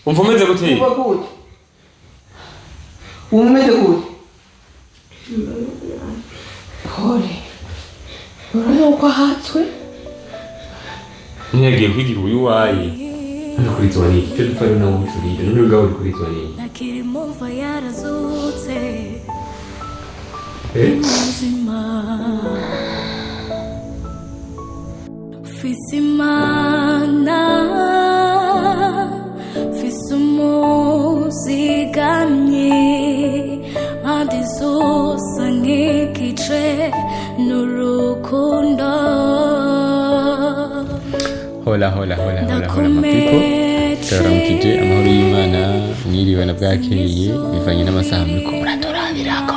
Umfumeze gute? Umeze gute? Kore. Urabona uko ahatswe? Ntiyagiye kwigira uyu wayi. Ntukurizwa ni icyo dupfa rero nawe ucurire. None ubwawe urikurizwa ni. Nakiri mumva yarazutse. Fisimana Fisimuzigamye Madizosa nkikice Nurukundo Hola my people. Turaramukije amahoro y'Imana mwiriwe na bwakeye bivanye n'amasaha muri ko muratorabirako.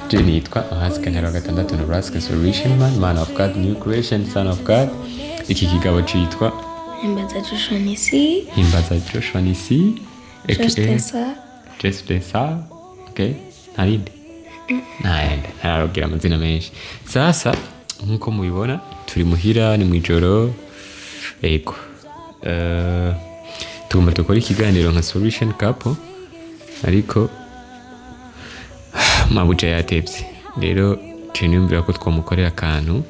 Je nitwa Norasque Ntare VI Norasque Solution Man of God, New Creation, Son of God. Iki kigabo citwa Joshua Nissi. Joshua Nissi. Joshua. Okay. Narinde. Naenda. Nararogira amazina menshi. Sasa nkuko mubibona turi muhira ni mwijoro. Ego. Tugomba dukora ikiganiro nka Solution Couple. Ariko mabuja yatevye. Rero cyanyumvira ko twamukorera akantu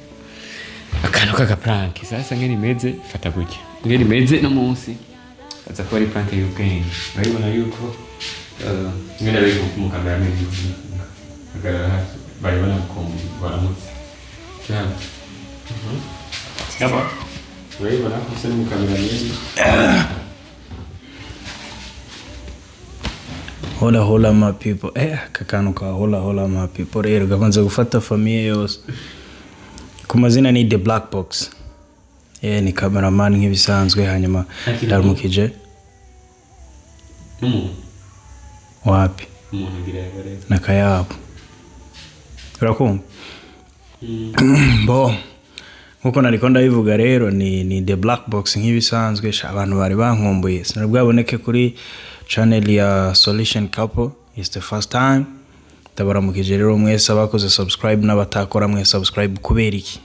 kaka prank. Sasa ngene imeze fata gutya. Ngene imeze no munsi. Aza kuba ari prank y'ubwenge. Baribona yuko ngene ari mu kamera mbi. Baribona ko baramutse. Cyane. Yaba. Baribona ko se mu kamera mbi. Hola my people. Kakanuka hola my people. Rero gabanza gufata famille yose. Kumazina ni The Black Box. Ni cameraman nk'ibisanzwe hanyuma ndaramukije. Wapi? Nakayabo. Urakumva? Bo. Nkuko nariko ndabivuga rero ni The Black Box nk'ibisanzwe abantu bari bankumbuye. Sinabwaboneke kuri channel ya Solution Couple. It's the first time. Ndabaramukije rero mwese abakoze subscribe n'abatakora mwese subscribe kubera iki?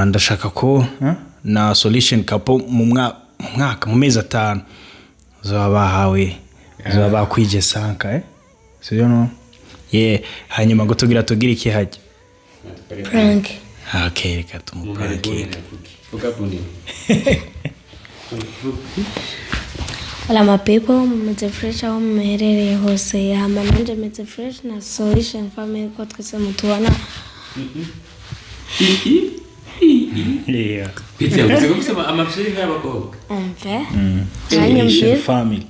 Ndashaka ko na Solution Couple mu mwaka mu mezi 5 zabahawe zabakwije sanka sibyo no hanyuma gutugira iki hajya prank. Okay, reka tumupranking. Hola my people, meze fresh aho muherereye hose hama nanje meze fresh na Solution family ko twese mutubona. Yeah. Pizza uzi gufisa amafshiri y'abakobwa. Solution family.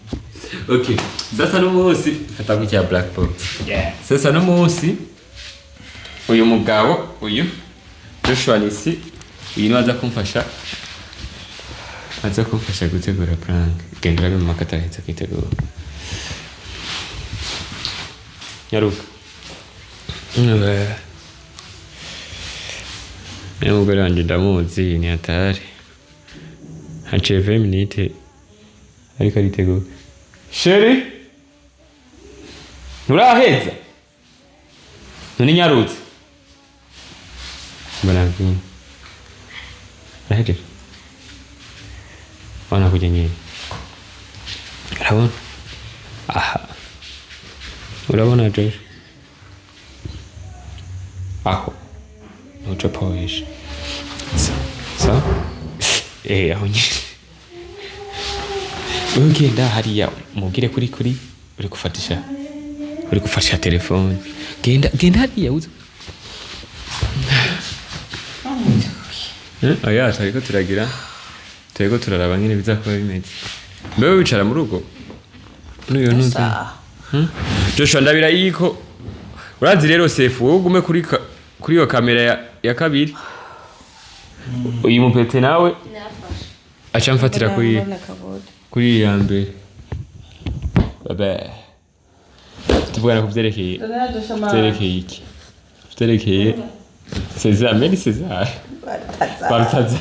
Okay. Sasa no munsi fata ku cya Black Box. Yeah. Sasa no munsi uyu mugabo uyu Joshua Nissi uyu naza kumfasha gutegura prank. Gendera mu makata ahetse kitegura. Yaruka. Umugore wanjye ndamuzi ni atari. Haciye 20 minutes ariko aritegura. Sheri? Nuraheza? None nyarutse? Barangije. Arahejeje. Wana kujya nyine. Urabona? Aha. Urabona Josh? Aho. Nuca polish. So? Aho nyine. Ugenda hariya mubwire kuri uri gufatisha telefone. Genda hariya uza. Aya tariko turaraba nyine bizakuba bimeze. Mbe wicara mu rugo. Nuyo ntuzi. Joshua ndabira yiko. Urazi rero safe wowe ugume kuri iyo kamera ya kabiri. Uyu mupete nawe. acha mfatira kuri ya mbere baba tuvugana ku byerekeye iki byerekeye César Mary César Baltazar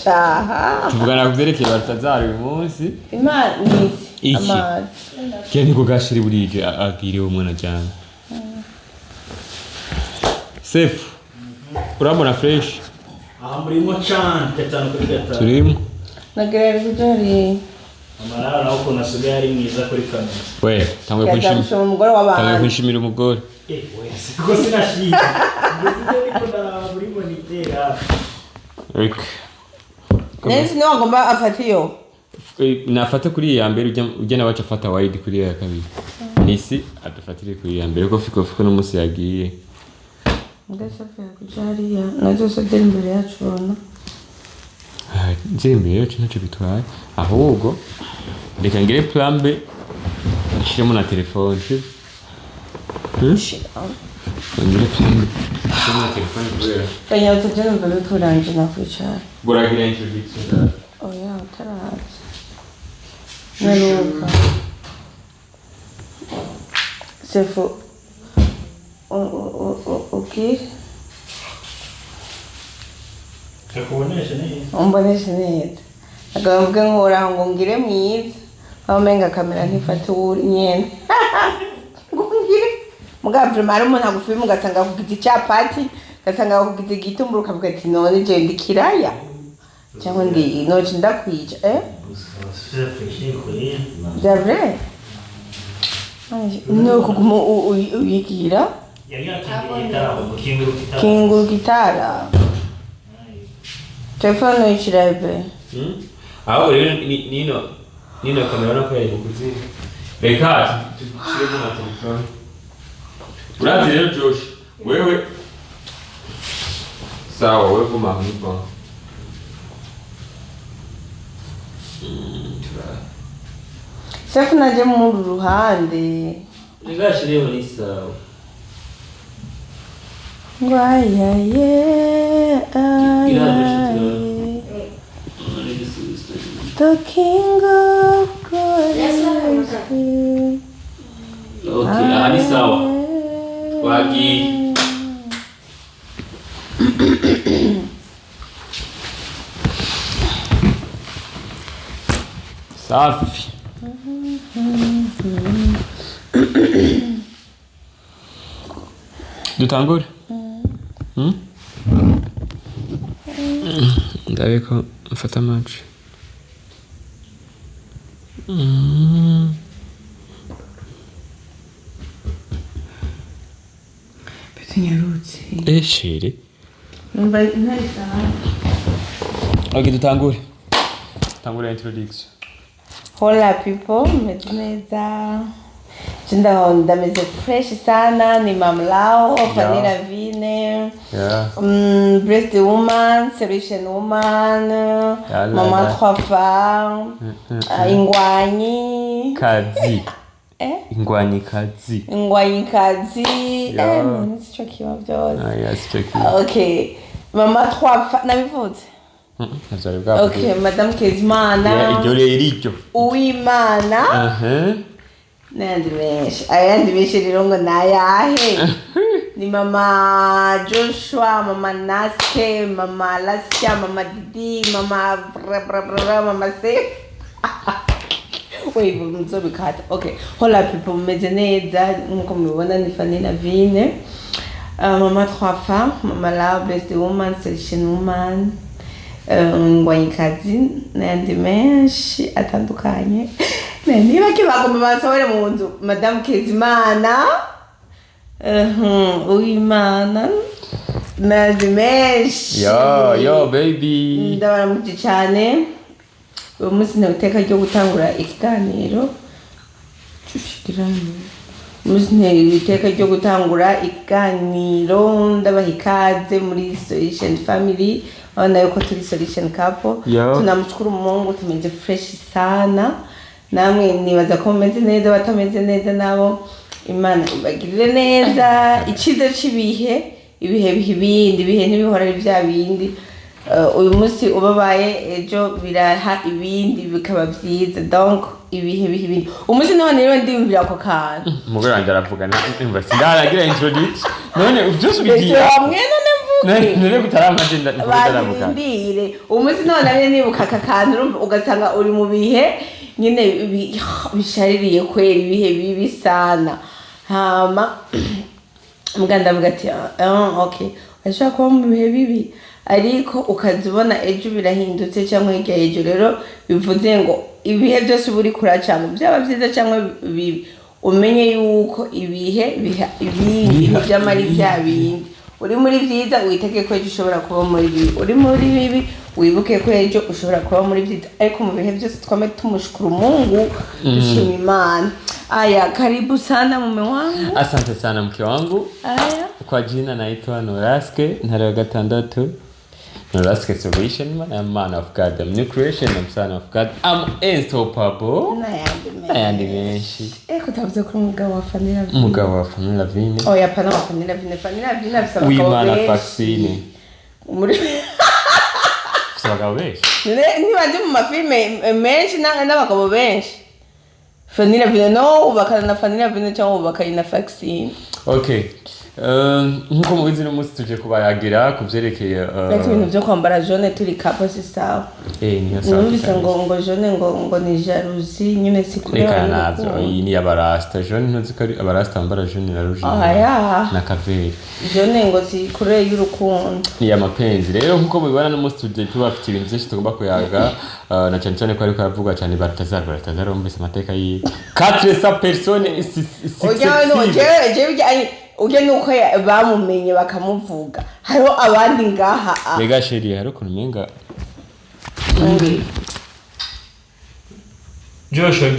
shaha tuvugana ku byerekeye Baltazar uyu munsi Imana iki amazi kene ko gashiri burije agiriwe umwana cyane Sefu urabona fresh aha murimo cyane gatanu kuri gatanu turimo nagerera kujari amarara naho ukuntu asigaye ari mwiza kuri kamera we tamwe kwishimira umugore w'abantu tamwe kwishimira umugore wese ko sinashika ndiko murimo nitera nezi niwe agomba afatiyo nafata kuri ya mbere ujya nawe afata wide kuri ya kabiri Nisi adufatire kuri ya mbere ko fiko n'umunsi yagiye ngasafya kujari ya nazo sodera imbere yacu bona imbere yacu ntacyo bitwaye ahubwo reka ngire plan B nshiremo na telefone ngire plan B nshiremo na telefone kubera kanya utajya mbere turanje nakwicara buragira introduction oya utaraza naruka Sefu okay kakubonesha neza umbonesha neza agavuga nkora ngo ngire mwiza aho menga kamera ntifate uri nyene ngire mugavye mara umuntu agufilma ugasanga ku giti cya party ugasanga ku giti gitumbura ukavuga ati none je ndikiraya cyangwa ndi noje ndakwija c'est vrai no kuguma uyigira kingu gitara telefone yishirabe aho rero nino kamera nako yaje kuzi reka tushire na telefone urazi rero Josh wewe sawa wewe kuma hanipa Sefu naje mu ruhande nigashire muri sawa The King of Glory is here. Okay, ani sawa wagi safi dutangure ndabe ko mfata match Nyarutse chérie numva ntari sawa okay dutangure introduction hola people mmetuneza Jinda ndameze fresh sana ni mamlao Fanny Lavine breast woman solution woman mama trois femmes ingwanyi kazi ingwanyi kazi none sicho kiwa byose okay mama trois femmes nabivuze okay madame Kezimana iryo rero iryo uwimana ayandi menshi rero ngo nayahe ni mama Joshua mama Naske mama Lasya mama Didi mama mama Sef wait mzobikata okay hola people mmeze neza nkuko mubibona ni Fanny Lavine mama trois femmes mama la best woman solution woman ngwanyikazi n'ayandi menshi atandukanye niba kibagomba basohore mu nzu madame Kezimana uwimana n'ayandi menshi yo baby ndabaramukije cyane uyu munsi ni iteka ryo gutangura ikiganiro ndabaha ikaze muri Solution Family abana yuko turi Solution Couple tunamshukuru Mungu tumeze fresh sana namwe nibaza ko mumeze neza batameze neza nabo Imana ibagirire neza icize cibihe ibihe bihibindi ibihe ntibihora ari bya bindi uyu munsi ubabaye ejo biraha ibindi bikaba byiza donc ibihe ibindi umunsi none rero ndimvira ako kantu umugore wanjye aravuga nimba sindaragira introduce none byose ubigira hamwe none gutaramanje ndaravuga bandire umunsi none ari nibuka aka kantu ugasanga uri mu bihe nyine bishaririye kwera ibihe bibi sana hama muganda avuga ati okay ashaka kuba mu bihe bibi ariko ukazibona ejo birahindutse cyangwa hirya ejo rero bivuze ngo ibihe byose buri kuracamo byaba byiza cyangwa bibi umenye yuko ibihe ibindi by'amari bya bindi uri muri byiza witege ko ejo ushobora kuba muri bibi uri muri bibi wibuke ko ejo ushobora kuba muri byiza ariko mu bihe byose twame tumushukuru Mungu dushima Imana. Aya, karibu sana mume wangu. Asante sana mke wangu. Aya. Kwa jina naitwa Norasque Ntare VI. Norasque Solution, I'm a man of God, I'm new creation, I'm son of God, I'm unstoppable. Nayandi menshi. Kutavuze ko umugabo wa Fanny Lavine. Umugabo wa Fanny Lavine. Oya pana wa Fanny Lavine. Fanny Lavine afisa Wimana vaccine. Muri abagabo benshi. Nibaje mu mafilme menshi n'abagabo benshi. Fanny Lavine no ubakana na Fanny Lavine cyangwa ubakana na vaccine. Okay. Nkuko mubizi n'umunsi tuje kubayagira kuvyerekeye ibintu byo kwambara jaune turi kapo si sawa. Niyo sawa. Numvise ngo jaune ngo ni jalousie nyine sikureba nazo iyi ni abarasta jaune ntuzi ko ari abarasta bambara jaune na rouge na kaveri jaune ngo sikure y'urukundo ni amapenzi rero nkuko mubibona n'umunsi tuje tubafite ibintu byinshi tugomba kuyaga na cyane cyane ko ariko aravuga cyane Baltazar umvise amateka yi 400 personnes ujye nuko bamumenye bakamuvuga hariho abandi ngaha Lega sheri hariho ukuntu umenga Joshua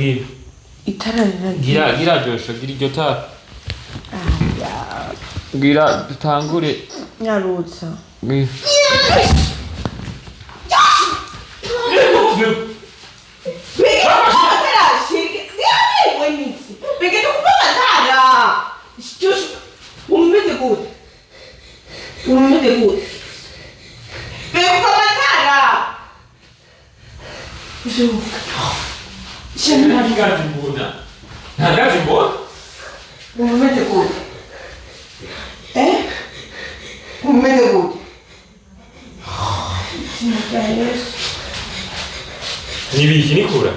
itara gira Joshua gira iryo tara gira dutangure nyarutsa umeze gute beko matara shema nagazi mbona umeze gute umeze gute nibiki nikura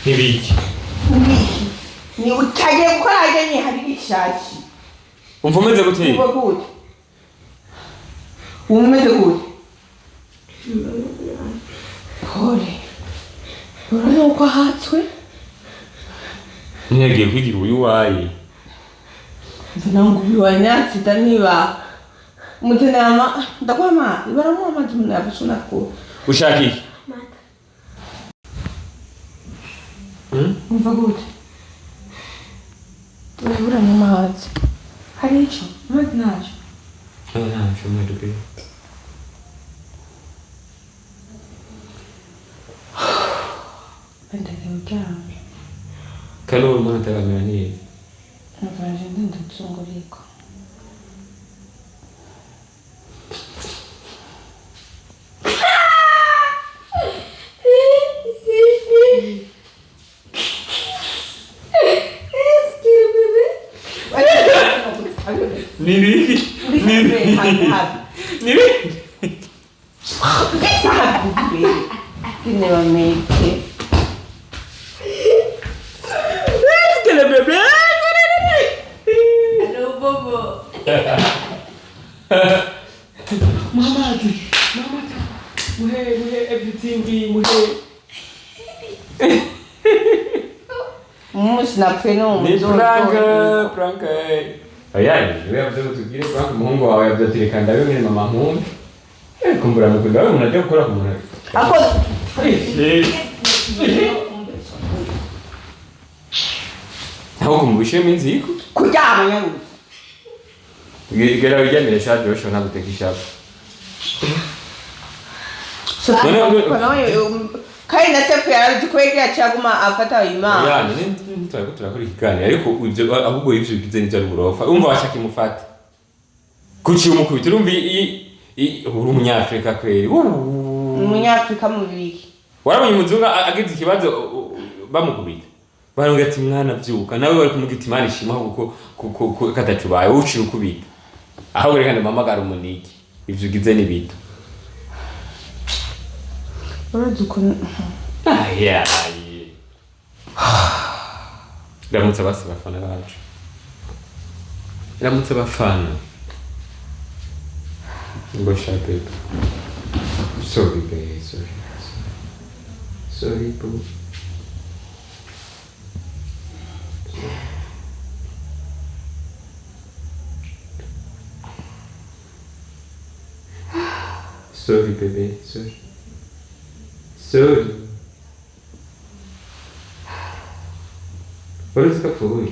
nibiki ni utagiye gukora ajye hari gishaki umva umeze gute umeze gute pole urabona uko ahatswe ntiyagiye kwigira uyu waye nangu biwanyatsi niba umutenama ndakwama ibaramu amazi umuntu yafashona ko ushaka iki umva gute urabura mu mazi hari icyo amazi ntacyo ntacyo mwaduke ndagenda uryamye kandi uwo mbona ataramera neza navaje ndandazunguriko Nibiki Napfe no ni prank ayani wewe yavuze ngo tugire prank umuhungu wawe yabyatireka ndabe mwene mama nkunda kumbura mukunda wewe unajya gukora ku muntu ako aho kumubishe minziko kuryama nyaru gera ujyamire sha Joshua ntabwo tekishapo kandi na sefu yarazikwegera cyaguma afata imana yani ntitwaye turakora ikiganiro ariko ibyo ahubwo ivyo bigize n'ibyo murofa umva washaka imufata kuki umukubita urumva uri umunyafrika kweli umunyafrika mu biki warabonye umuzungu agize ikibazo bamukubita baronga ati mwana vyuka nawe bari kumugita imana ishimaho kuko katacubaye ucira ukubita aho berekana mamagara umuniki ivyo ugize ni bito uraduko aya Ramutse basi bafana bacu Ramutse bafana Ngo shape Sorry babe Sorry boo Sorry baby sorry What is that for?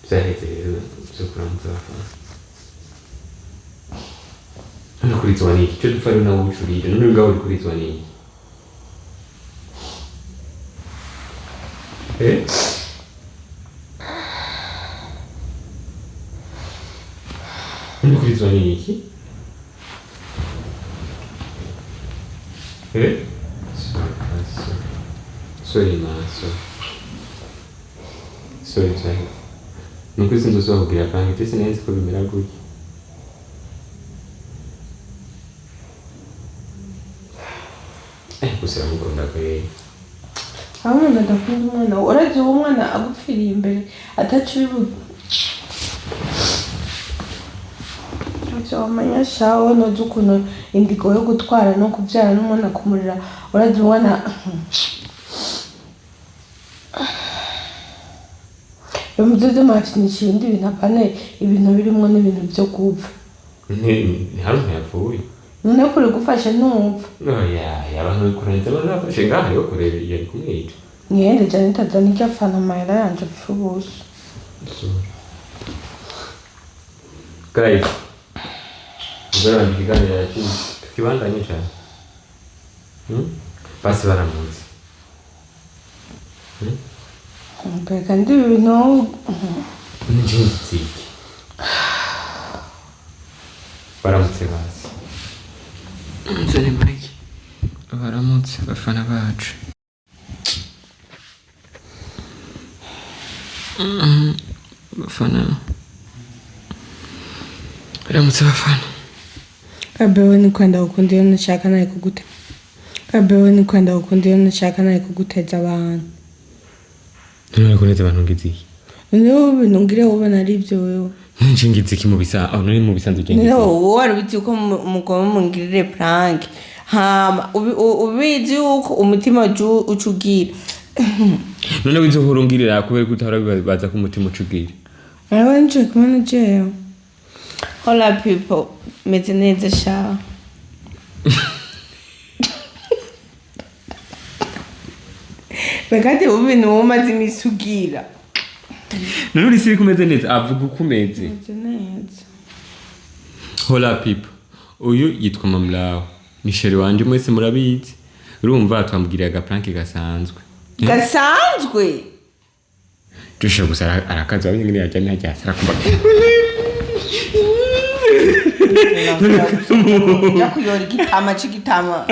Zahite zokranzafa. Nukurizwa niki? Cyo dufare na wucurire none ngaho urikurizwa niki? Nukurizwa niki? Sorry Zahite. Nukuzi nzosubira kandi tese neza ko bimera gutya. Gusa mukunda kwe. Hamwe ndakunda umwana uraje umwana agupfiriye imbere atacibu. Cyomanya shawo no dukuno indigo yo gutwara no kubyara n'umwana kumurira uraje umwana Umudodo mafinisha ibindi bintu apane ibintu birimo n'ibintu byo gupfa. Ni harume yapfuye. None kuri gufasha numva. Oya, abantu kurenza bazafashe ngaho yo kureba yari kumwica. Ngende cyane ntazana icyo afana mayira yanje fubuso. Guys. Ubera ndiganira yaki tukibandanye cyane. Basi baramuzi. Mbega ndi ibintu Njinzi. Baramutse basi. Nzane Mike. Baramutse bafana bacu. Bafana. Baramutse bafana. Kabewe ni kwenda ukundira nashaka naye kugute. Kabewe ni kwenda ukundira nashaka naye kuguteza abantu. None kuneze abantu ngiziki. None binungire ubona ari byo wewe. Nje ngiziki mu bisa, aho nari mu bisanzwe ngiziki. None wari biti uko mugoma mungirire prank. Hama ubizi uko umutima ucugira. None wizohurungirira kubera kutahora bibaza ko umutima ucugira. Arawe nje kumana je. Hola people, meze neza sha. Begade ubintu womaze imisugira. None uri siri kumeze neza avuga ukumeze. Meze neza. Hola people. Uyu yitwa Mamlawo. Ni sheri wanje mwese murabizi. Urumva twambwiriye agaprank gasanzwe. Gasanzwe. Tusho gusa arakaza abanye ngene yajya ntajya kumba. Yakuyora igitama c'igitama.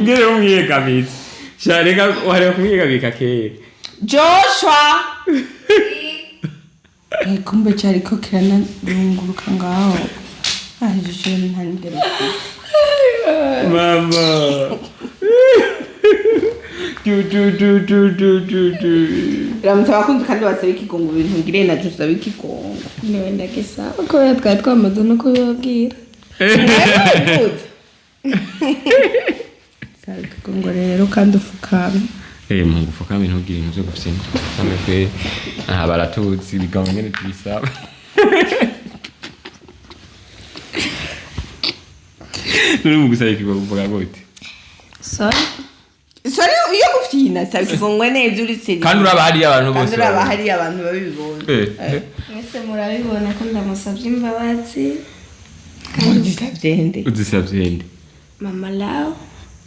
Ngere umwiga bizi. Shareka wari kumwiga bikakeye. Joshua. Kumbe cyari ko kirana runguruka ngaho. Aje ntandere. Mama. Ramutse bakunze kandi basaba ikigongo ibintu ngire na Joshua ikigongo. niwe ndakisaba ko twari twamaze no kubibabwira. Saba ikigongo rero kandi ufukame. Mungu ufukame ntugire ibintu byo gufite. Kame kwe baratuzi bigaho ngene tubisaba. None mu gusaba ikigongo uvuga gute? Sorry Iyo gufyina saba ikigongo neza uri seri. Kandi uraba hari abantu bose. Kandi uraba hari abantu babibona. mwese murabibona ko ndamusabye imbabazi. Kandi uzisavyende. Uzisavyende. Mama Lao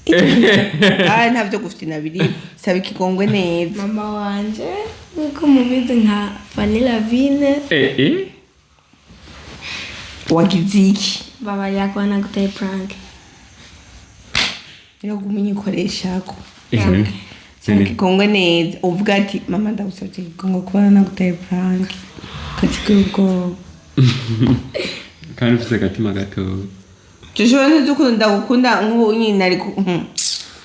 ntabyo gufite biri saba ikigongwe neza. Mama wanje nkuko mubizi nka Fanny Lavine. Wagize iki? Baba yako naguteye prank. Rero gumenyikoresha ko. Ikigongwe neza uvuga ati mama ndagusabye ikigongwe kubana naguteye prank. Kachiko kandi ufite agatima gato. Joshua ntuzukunda gukunda nk'ubu nyine ariko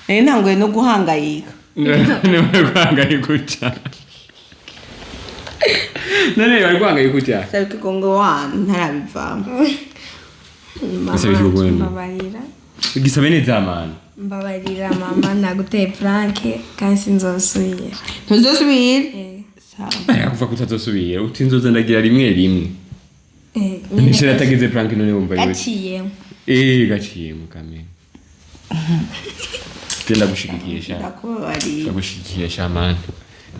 ntangoye no guhangayika. Niwe guhangayika uca. None bari guhangayika uca. Saba ikigongwe wana ntarabivamo. Mbabarira. Gisabe neza man. Mbabarira mama naguteye prank kandi sinzosubira. Ntuzosubira? Sawa. Kuva kutazosubira utinzoza ndagira rimwe. Nishira tageze prank none wumva yewe. Gaciye. Gaciye mukame. Tenda gushigikisha. Ndakubabariye. Ndagushigikisha man.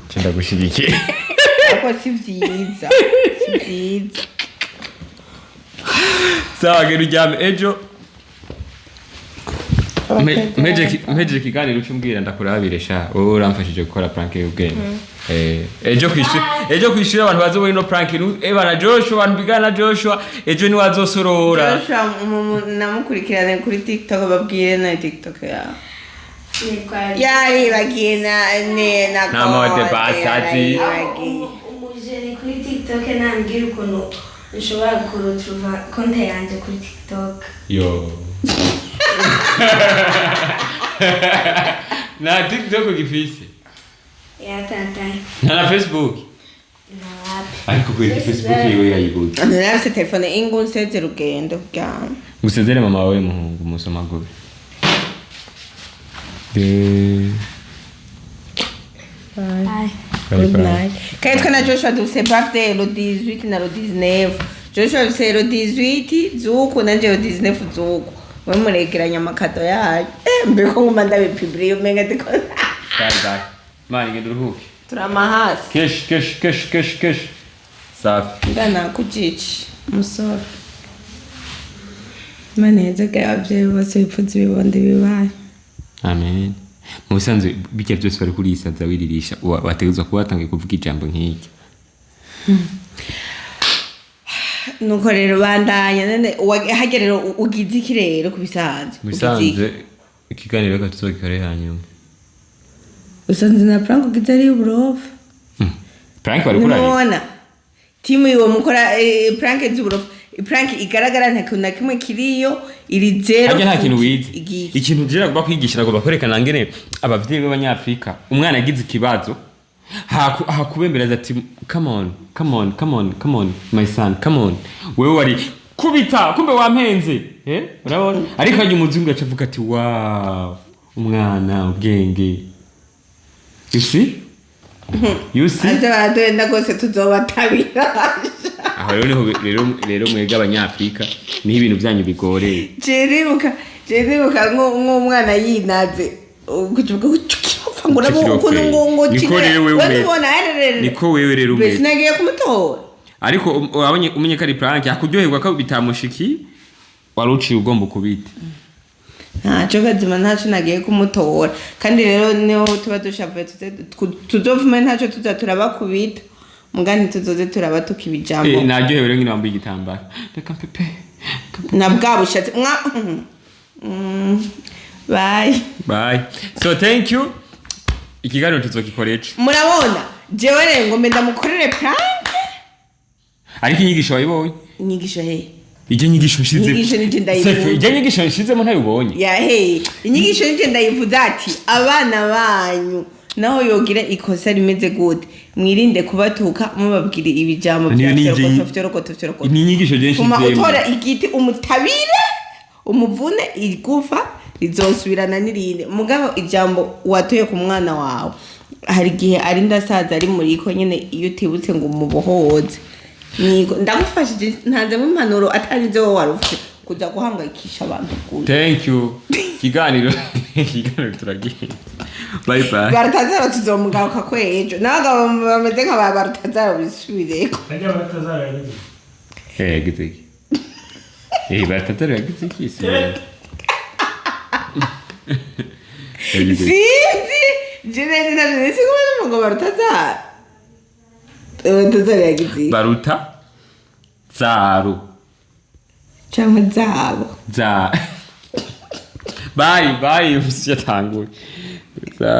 Tenda gushigikisha. Ako si vyiza. Sawa gero ujyame ejo. Mpeje kiganiro ucumbwira ndakurabire sha. Wowe uramfashije gukora prank y'ubwenge. Ejo kwishura abantu bazobona no prank bana Joshua abantu bigana Joshua ejo ni wazosorora. Joshua namukurikirane kuri TikTok babwire na TikTok ya. Yari bagina na mode basati. Umujene kuri TikTok nambwira ukuntu nshobora kurutuva konte yanje kuri TikTok. Yo. Na TikTok gifise. Ya tata. Na Facebook. Ariko kuri Facebook yiwe yayibuze. Nafise telefone inguseze rugendo cyane. Gusezere mama wawe muhungu musoma gobe. Bye. Good night. Quand on a Joshua dufise birthday le 18 na le 19. Joshua dufise le 18 zuko nanje le 19 zuko. Bamurekeranya amakado yayo. Mbeko nguma ndabipibriyo menga diko. Bye. Mani ngende uruhuke. Turamahasi. Kesh. Safi. Ndana kujici. Musoro. Maneze gavye bose bipfuza ibibondi bibaye. Amen. Musanze bijya byose bari kuri isaza wiririsha wategezwa kubatangiye kuvuga ijambo nk'iki. Nuko rero bandanya none hagerero ugize iki rero kubisanze. Musanze ikiganiro gatuzokore hanyuma. Usanze na prank ugize ari uburofa. Prank bari kuri. Nona. Timu yo mukora prank z'uburofa. Prank igaragara nta kintu na kimwe kiriyo iri zero. Hajya nta kintu wize. Ikintu jira kuba kwigisha ngo bakorekana ngene abavyeyi b'abanyafrika umwana agize ikibazo hakubembereza ati come on my son come on wewe wari kubita kumbe wampenze urabona ariko hajya umuzungu acavuga ati wow umwana ubwenge you see anje baradwenda gose tuzobatabira. Aho rero mwega abanyafrika niho ibintu byanyu bigoreye. Jeribuka nk'umwana yinaze ukuvuga ukifa ngo nabo ukuntu ngo kine niko wewe rero umwe sinagiye kumutora ariko umenye kari prank akuryoherwa ko bitamushiki waruciye ugomba kubita ntacyo kazima ntacyo nagiye kumutora kandi rero niho tuba dushavuye tuzovuma ntacyo turabakubita mugani tuzoze turaba tukibijambo naryohewe rero nk'inambuye igitambaro reka pepe na bwabushatse bye so thank you ikiganiro tuzokikoreje murabona jewe rero ngo menda mukorere prank ariko inyigisho wayibonye inyigisho he ije nyigisho nshize inyigisho nije ndayivuze ije nyigisho nshizemo ntayibonye ya he inyigisho nije ndayivuze ati abana banyu naho yogira ikosa rimeze gute mwirinde kubatuka mubabwira ibijambo by'afyoroko ni inyigisho je nshizemo utora igiti umutabire umuvune igufa rizosubirana n'irinde mugabo ijambo watoye ku mwana wawe hari gihe ari ndasaza ari muri ko nyene iyo utibutse ngo umubohoze niko ndagufashije ntanze mu impanuro atarize wowe warufite kuja guhangayikisha abantu gute. Thank you kiganiro turagiye bye baratazara tuzomugaruka ko ejo naga bameze nka baratazara bisubireko ajya baratazara giteki baratazara giteki sinzi jene ndavye siko ngo barutazara yagize baruta zaru cyangwa zabo za bayi usyatanguye za